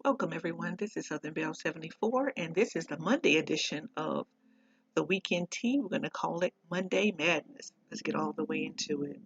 Welcome everyone. This is Southernbelle74 and this is the Monday edition of the Weekend Tea. We're going to call it Monday Madness. Let's get all the way into it.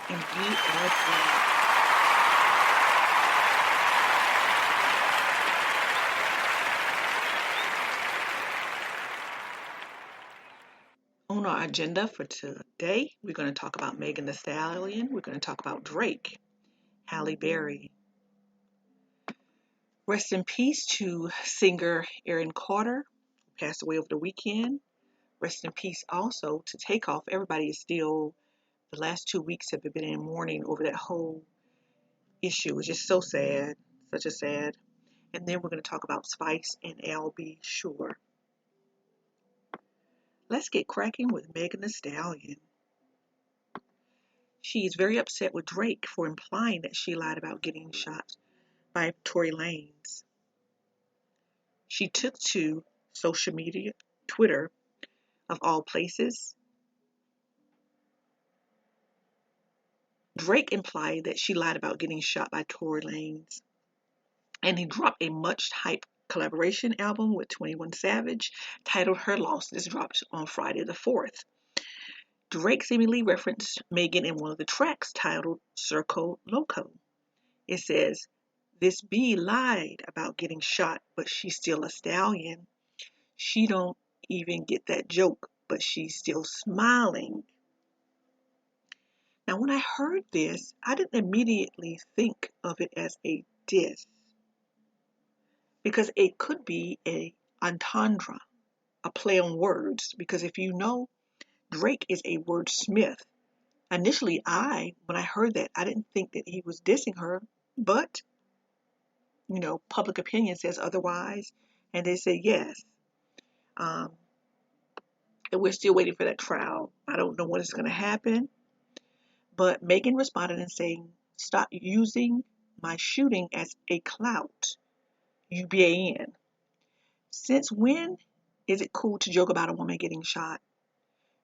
And we are back. On our agenda for today, we're going to talk about Megan Thee Stallion. We're going to talk about Drake, Halle Berry. Rest in peace to singer Aaron Carter, who passed away over the weekend. Rest in peace also to TakeOff. Everybody is still, the last 2 weeks have been in mourning over that whole issue. It's just so sad, such a sad. And then we're going to talk about Spice and L.B. Sure. Let's get cracking with Megan Thee Stallion. She is very upset with Drake for implying that she lied about getting shot by Tory Lanez. She took to social media, Twitter, of all places. Drake implied that she lied about getting shot by Tory Lanez. And he dropped a much-hyped collaboration album with 21 Savage titled Her Loss. This dropped on Friday the 4th. Drake seemingly referenced Megan in one of the tracks titled Circo Loco. It says, "This bee lied about getting shot, but she's still a stallion. She don't even get that joke, but she's still smiling." Now, when I heard this, I didn't immediately think of it as a diss, because it could be a entendre, a play on words, because if you know, Drake is a wordsmith. Initially, when I heard that, I didn't think that he was dissing her, but, public opinion says otherwise, and they say yes. And we're still waiting for that trial. I don't know when it's going to happen, but Megan responded and saying, "Stop using my shooting as a clout. UBAN. Since when is it cool to joke about a woman getting shot?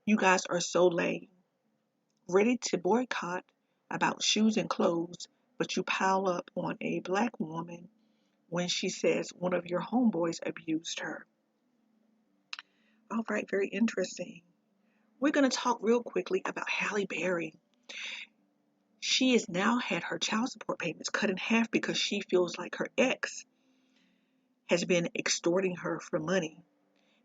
You guys are so lame. Ready to boycott about shoes and clothes, but you pile up on a black woman when she says one of your homeboys abused her." All right, very interesting. We're going to talk real quickly about Halle Berry. She has now had her child support payments cut in half because she feels like her ex has been extorting her for money.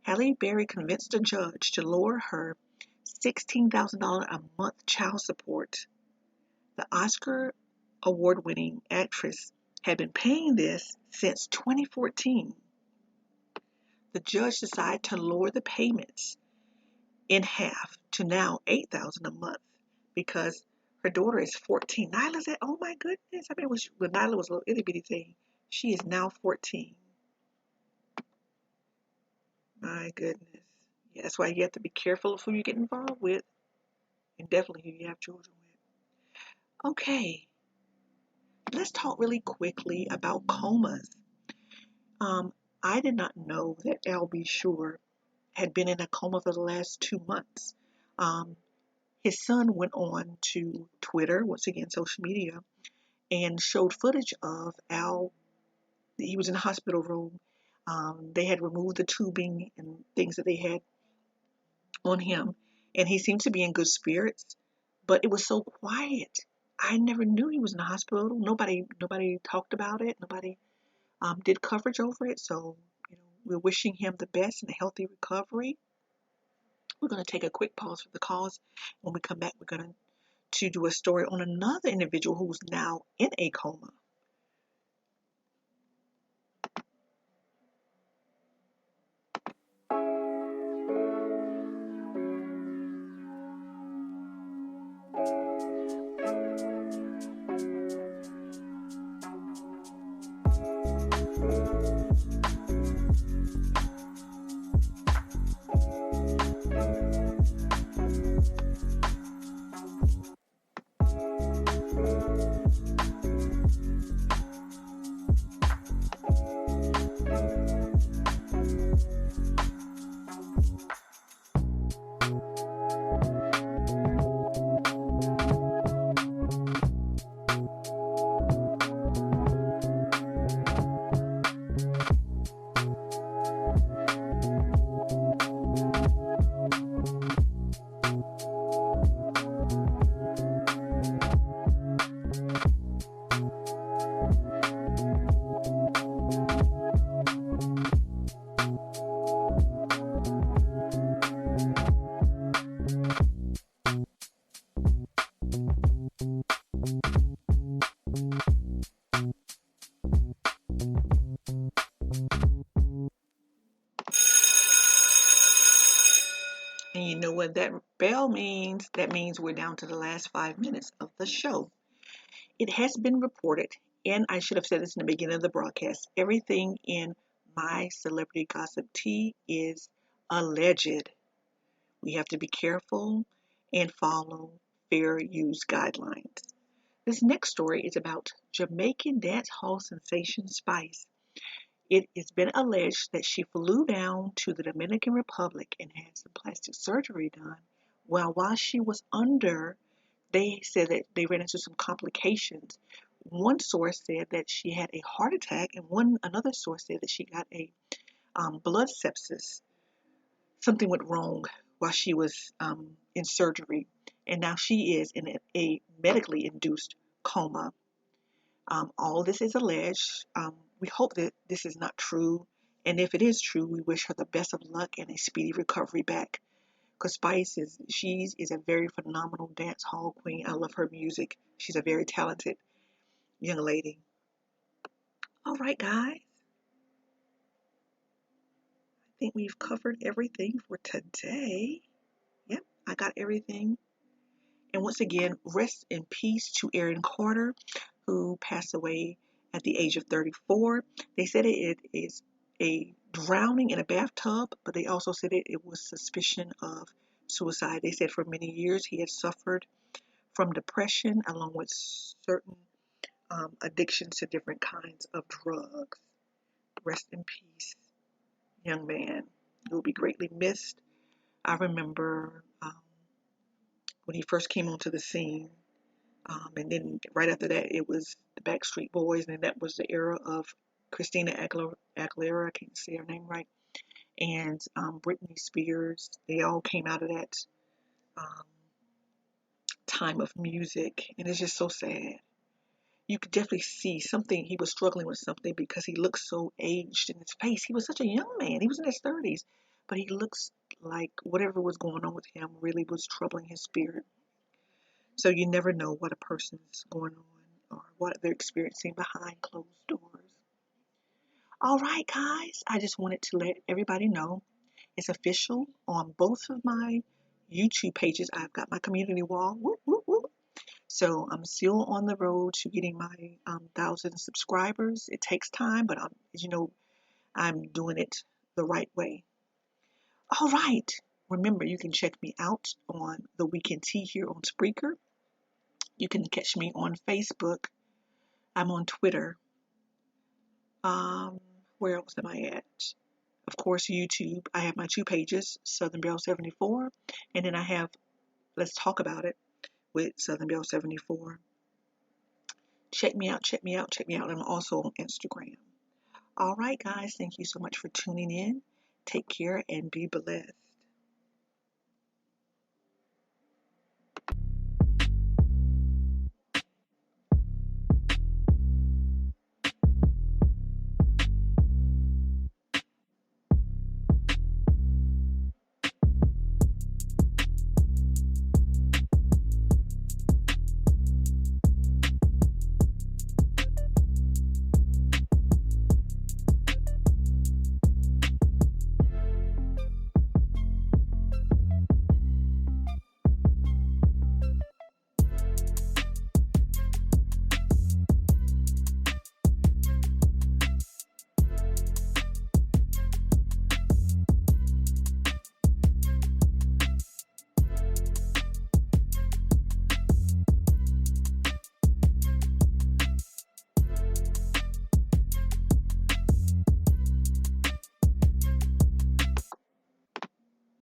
Halle Berry convinced a judge to lower her $16,000 a month child support. The Oscar award-winning actress had been paying this since 2014. The judge decided to lower the payments in half to now $8,000 a month because her daughter is 14. Nyla's at, oh my goodness. I mean, when Nyla was a little itty bitty thing, she is now 14. My goodness. Yeah, that's why you have to be careful of who you get involved with, and definitely who you have children with. Okay, let's talk really quickly about comas. I did not know that L.B. Sure had been in a coma for the last 2 months. His son went on to Twitter, once again social media, and showed footage of Al. He was in the hospital room. They had removed the tubing and things that they had on him, and he seemed to be in good spirits, but it was so quiet. I never knew he was in the hospital. Nobody talked about it. Nobody did coverage over it. So, we're wishing him the best and a healthy recovery. We're going to take a quick pause for the cause. When we come back, we're going to do a story on another individual who's now in a coma. And you know what that bell means? That means we're down to the last 5 minutes of the show. It has been reported, and I should have said this in the beginning of the broadcast, everything in my celebrity gossip tea is alleged. We have to be careful and follow fair use guidelines. This next story is about Jamaican dance hall sensation Spice. It has been alleged that she flew down to the Dominican Republic and had some plastic surgery done. Well, while she was under, they said that they ran into some complications. One source said that she had a heart attack, and another source said that she got a blood sepsis. Something went wrong while she was in surgery, and now she is in a medically induced coma. All this is alleged. We hope that this is not true. And if it is true, we wish her the best of luck and a speedy recovery back. Because Spice is a very phenomenal dance hall queen. I love her music. She's a very talented young lady. All right, guys. I think we've covered everything for today. Yep, I got everything. And once again, rest in peace to Aaron Carter, who passed away at the age of 34. They said it is a drowning in a bathtub, but they also said it was suspicion of suicide. They said for many years he had suffered from depression along with certain addictions to different kinds of drugs. Rest in peace, young man. He will be greatly missed. I remember when he first came onto the scene, and then right after that, it was the Backstreet Boys, and that was the era of Christina Aguilera, I can't say her name right, and Britney Spears. They all came out of that um, time of music, and it's just so sad. You could definitely see something, he was struggling with something because he looks so aged in his face. He was such a young man. He was in his 30s, but he looks like whatever was going on with him really was troubling his spirit. So you never know what a person's going on or what they're experiencing behind closed doors. All right, guys, I just wanted to let everybody know it's official on both of my YouTube pages. I've got my community wall. Whoop, whoop, whoop. So I'm still on the road to getting my 1,000 subscribers. It takes time, but as you know, I'm doing it the right way. All right. Remember, you can check me out on The Weekend Tea here on Spreaker. You can catch me on Facebook. I'm on Twitter. Where else am I at? Of course, YouTube. I have my 2 pages, Southernbelle74, and then I have Let's Talk About It with Southernbelle74. Check me out, check me out, check me out. I'm also on Instagram. All right, guys, thank you so much for tuning in. Take care and be blessed.